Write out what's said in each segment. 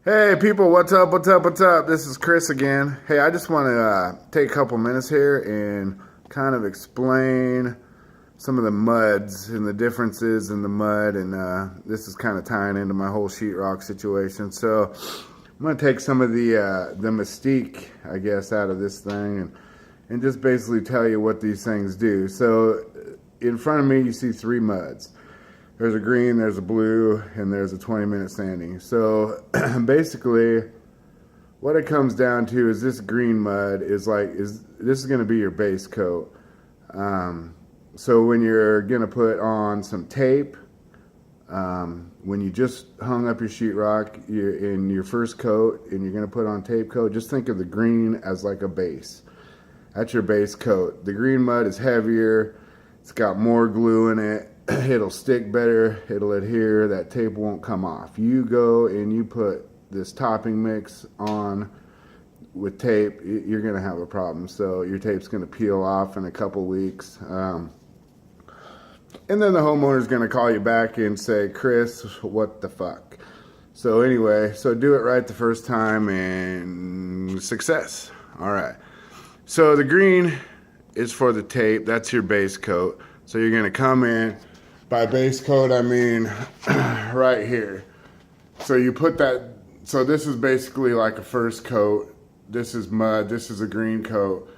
Hey people, what's up, what's up, what's up? This is Chris again. Hey, I just want to take a couple minutes here and kind of explain some of the muds and the differences in the mud, and this is kind of tying into my whole sheetrock situation. So I'm going to take some of the mystique, I guess, out of this thing and just basically tell you what these things do. So in front of me you see three muds. There's a green, there's a blue, and there's a 20-minute sanding. So basically, what it comes down to is this green mud is this is going to be your base coat. So when you're going to put on some tape, when you just hung up your sheetrock, you're in your first coat, and you're going to put on tape coat, just think of the green as like a base. That's your base coat. The green mud is heavier. It's got more glue in it. It'll stick better, it'll adhere, that tape won't come off. You go and you put this topping mix on with tape, you're gonna have a problem. So your tape's gonna peel off in a couple weeks. And then the homeowner's gonna call you back and say, Chris, what the fuck? So anyway, so do it right the first time and success. All right. So the green is for the tape, that's your base coat. So you're gonna come in. By base coat, I mean right here. So you put that, so this is basically like a first coat. This is mud, this is a green coat,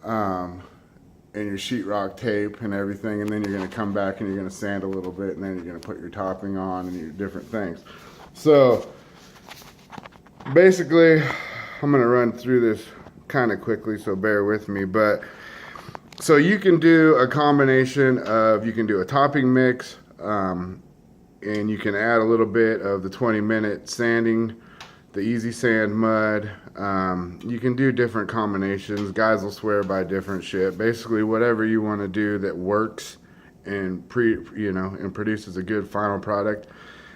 and your sheetrock tape and everything, and then you're gonna come back and you're gonna sand a little bit, and then you're gonna put your topping on and your different things. So basically, I'm gonna run through this kind of quickly, so bear with me, but so you can do a combination of, you can do a topping mix, and you can add a little bit of the 20-minute sanding, the easy sand mud. You can do different combinations. Guys will swear by different shit. Basically, whatever you want to do that works and and produces a good final product,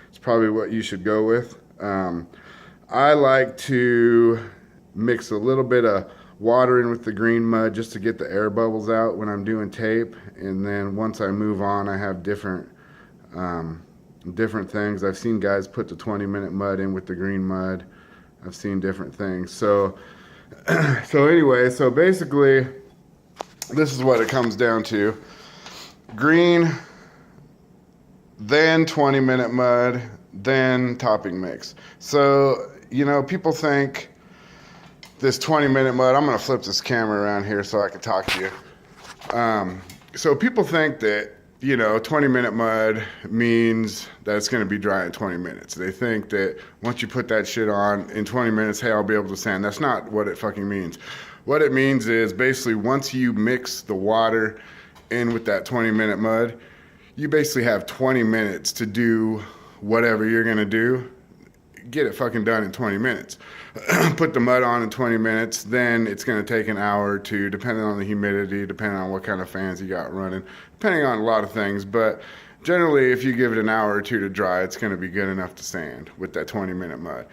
it's probably what you should go with. I like to mix a little bit of water in with the green mud just to get the air bubbles out when I'm doing tape, and then once I move on, I have different things. I've seen guys put the 20-minute mud in with the green mud. I've seen different things. So anyway, so basically this is what it comes down to: green, then 20-minute mud, then topping mix. So people think this 20-minute mud, I'm gonna flip this camera around here so I can talk to you. So people think that, 20-minute mud means that it's gonna be dry in 20 minutes. They think that once you put that shit on, in 20 minutes, hey, I'll be able to sand. That's not what it fucking means. What it means is basically once you mix the water in with that 20-minute mud, you basically have 20 minutes to do whatever you're gonna do. Get it fucking done in 20 minutes. Put the mud on in 20 minutes, then it's going to take an hour or two, depending on the humidity, depending on what kind of fans you got running, depending on a lot of things. But generally, if you give it an hour or two to dry, it's going to be good enough to sand with that 20-minute mud.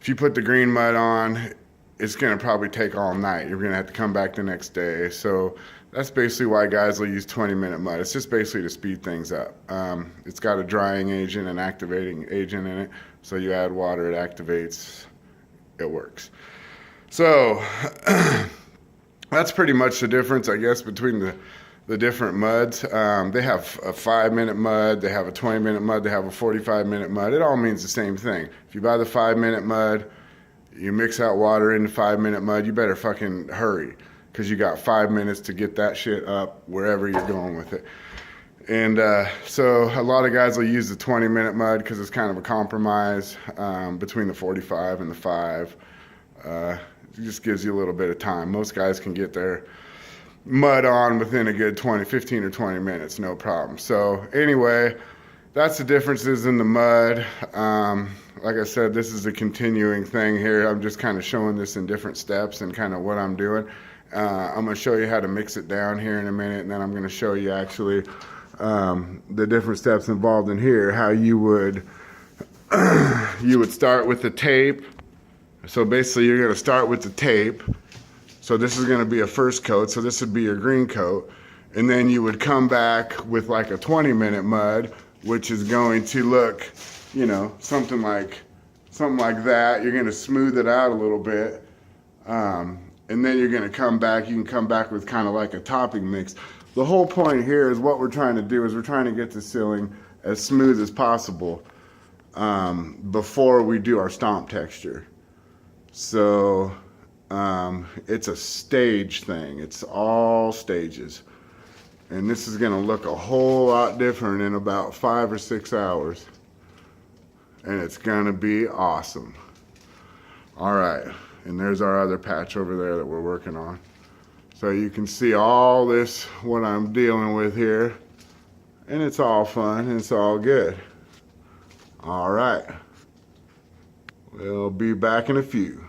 If you put the green mud on, it's going to probably take all night. You're going to have to come back the next day. So that's basically why guys will use 20-minute mud. It's just basically to speed things up. It's got a drying agent and activating agent in it. So you add water, it activates, it works. So that's pretty much the difference, I guess, between the different muds. They have a 5-minute mud, they have a 20-minute mud, they have a 45-minute mud. It all means the same thing. If you buy the 5-minute mud, you mix out water in the 5-minute mud, you better fucking hurry, because you got 5 minutes to get that shit up wherever you're going with it. And so a lot of guys will use the 20-minute mud because it's kind of a compromise between the 45 and the 5. It just gives you a little bit of time. Most guys can get their mud on within a good 15 or 20 minutes, no problem. So anyway, that's the differences in the mud. Like I said, this is a continuing thing here. I'm just kind of showing this in different steps and kind of what I'm doing. I'm going to show you how to mix it down here in a minute, and then I'm going to show you actually the different steps involved in here, how you would start with the tape. So basically you're going to start with the tape. So this is going to be a first coat, so this would be your green coat, and then you would come back with like a 20-minute mud, which is going to look, something like something like that. You're going to smooth it out a little bit. And then you're going to come back. You can come back with kind of like a topping mix. The whole point here is what we're trying to do is we're trying to get the ceiling as smooth as possible before we do our stomp texture. So it's a stage thing. It's all stages. And this is going to look a whole lot different in about 5 or 6 hours. And it's going to be awesome. All right. And there's our other patch over there that we're working on. So you can see all this, what I'm dealing with here. And it's all fun. And it's all good. All right. We'll be back in a few.